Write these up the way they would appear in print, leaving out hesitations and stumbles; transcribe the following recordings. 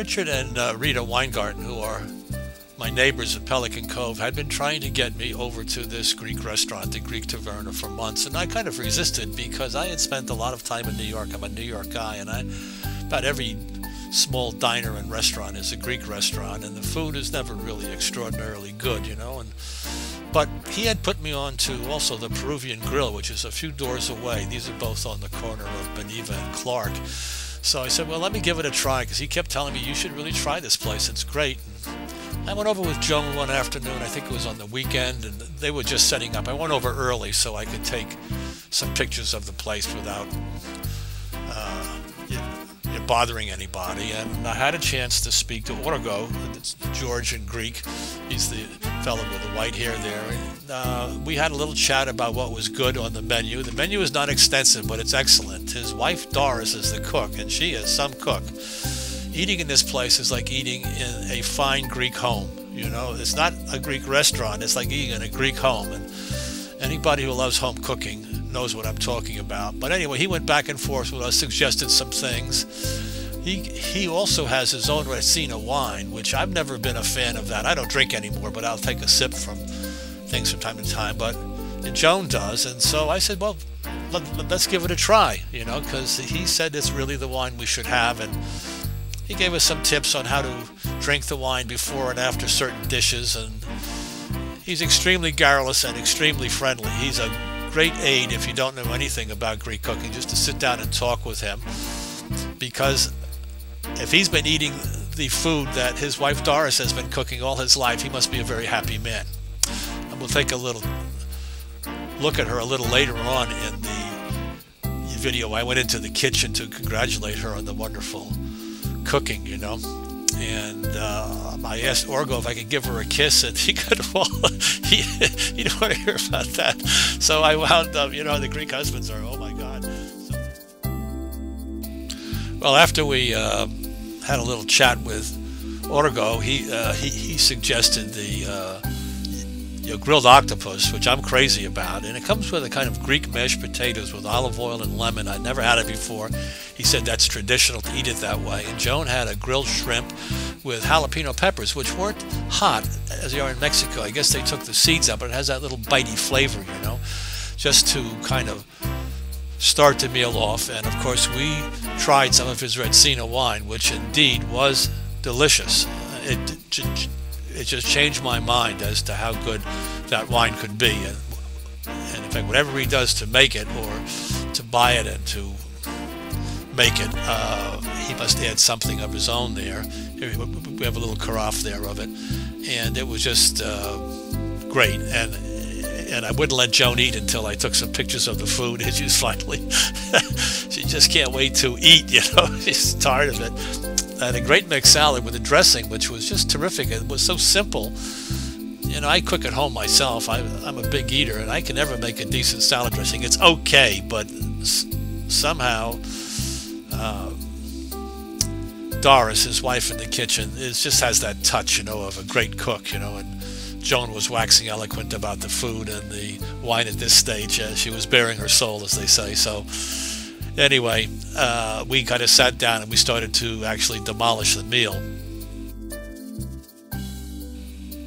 Richard and Rita Weingarten, who are my neighbors at Pelican Cove, had been trying to get me over to this Greek restaurant, the Greek Taverna, for months, and I kind of resisted because I had spent a lot of time in New York. I'm a New York guy, and about every small diner and restaurant is a Greek restaurant, and the food is never really extraordinarily good, you know. But he had put me on to also the Peruvian Grill, which is a few doors away. These are both on the corner of Beneva and Clark. So I said, well, let me give it a try, because he kept telling me, you should really try this place, it's great. And I went over with Joan one afternoon, I think it was on the weekend, and they were just setting up. I went over early so I could take some pictures of the place without bothering anybody. And I had a chance to speak to Orgo. It's George in Greek. He's the fellow with the white hair there. And we had a little chat about what was good on the menu. The menu is not extensive, but it's excellent. His wife Doris is the cook, and she is some cook. Eating in this place is like eating in a fine Greek home. You know, it's not a Greek restaurant. It's like eating in a Greek home. And anybody who loves home cooking knows what I'm talking about. But anyway, he went back and forth with us, suggested some things. He also has his own Retsina wine, which I've never been a fan of that. I don't drink anymore, but I'll take a sip from things from time to time. But Joan does, and so I said, well, let's give it a try, you know, because he said it's really the wine we should have, and he gave us some tips on how to drink the wine before and after certain dishes, and he's extremely garrulous and extremely friendly. He's a great aid if you don't know anything about Greek cooking, just to sit down and talk with him, because if he's been eating the food that his wife Doris has been cooking all his life, he must be a very happy man. And we'll take a little look at her a little later on in the video. I went into the kitchen to congratulate her on the wonderful cooking, you know. And I asked Orgo if I could give her a kiss, and he could, well, he didn't want to hear about that. So I wound up, you know, the Greek husbands are, oh my God. So, well, after we had a little chat with Orgo, he suggested the grilled octopus, which I'm crazy about, and it comes with a kind of Greek mashed potatoes with olive oil and lemon. I'd never had it before. He said that's traditional to eat it that way. And Joan had a grilled shrimp with jalapeno peppers, which weren't hot as they are in Mexico. I guess they took the seeds out, but it has that little bitey flavor, you know, just to kind of start the meal off. And of course, we tried some of his Retsina wine, which indeed was delicious. It just changed my mind as to how good that wine could be. And in fact, whatever he does to make it, or to buy it and to make it, he must add something of his own there. We have a little carafe there of it, and it was just great. And I wouldn't let Joan eat until I took some pictures of the food, and she's finally, she just can't wait to eat, you know, she's tired of it. And a great mixed salad with a dressing, which was just terrific. It was so simple. You know, I cook at home myself. I'm a big eater, and I can never make a decent salad dressing. It's okay, but somehow Doris, his wife in the kitchen, just has that touch, you know, of a great cook, you know. And Joan was waxing eloquent about the food and the wine at this stage. She was bearing her soul, as they say. So anyway, we kind of sat down and we started to actually demolish the meal.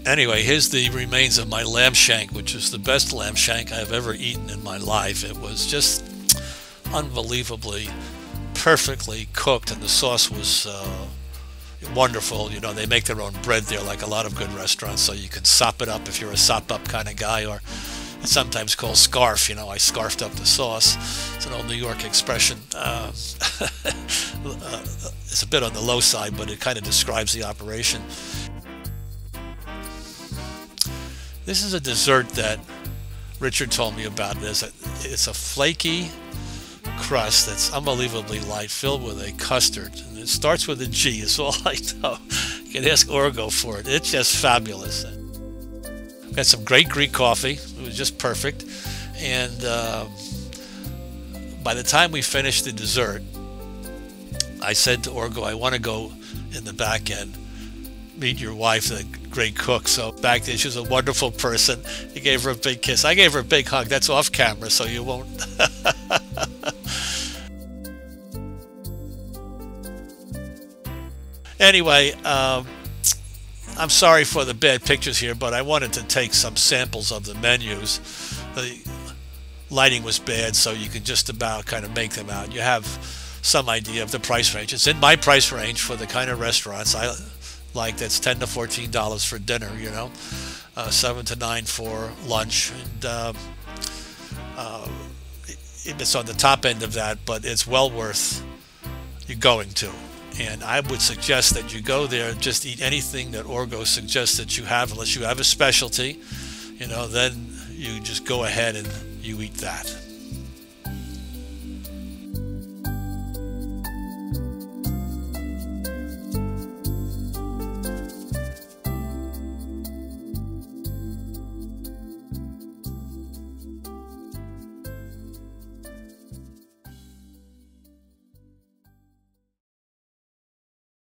Anyway, here's the remains of my lamb shank, which is the best lamb shank I've ever eaten in my life. It was just unbelievably perfectly cooked, and the sauce was wonderful. You know, they make their own bread there, like a lot of good restaurants, so you can sop it up if you're a sop up kind of guy, or it's sometimes called scarf. You know, I scarfed up the sauce. It's an old New York expression. It's a bit on the low side, but it kind of describes the operation. This is a dessert that Richard told me about. It's a flaky crust that's unbelievably light, filled with a custard. And it starts with a G, is all I know. You can ask Orgo for it. It's just fabulous. We had some great Greek coffee. It was just perfect. And by the time we finished the dessert, I said to Orgo, I want to go in the back end, meet your wife, the great cook. So back there, she was a wonderful person. He gave her a big kiss. I gave her a big hug. That's off camera, so you won't. Anyway, I'm sorry for the bad pictures here, but I wanted to take some samples of the menus. The lighting was bad, so you can just about kind of make them out. You have some idea of the price range. It's in my price range for the kind of restaurants I like. That's $10 to $14 for dinner, you know, 7 to 9 for lunch, and it's on the top end of that, but it's well worth you going to. And I would suggest that you go there, just eat anything that Orgo suggests that you have, unless you have a specialty, you know, then you just go ahead and you eat that.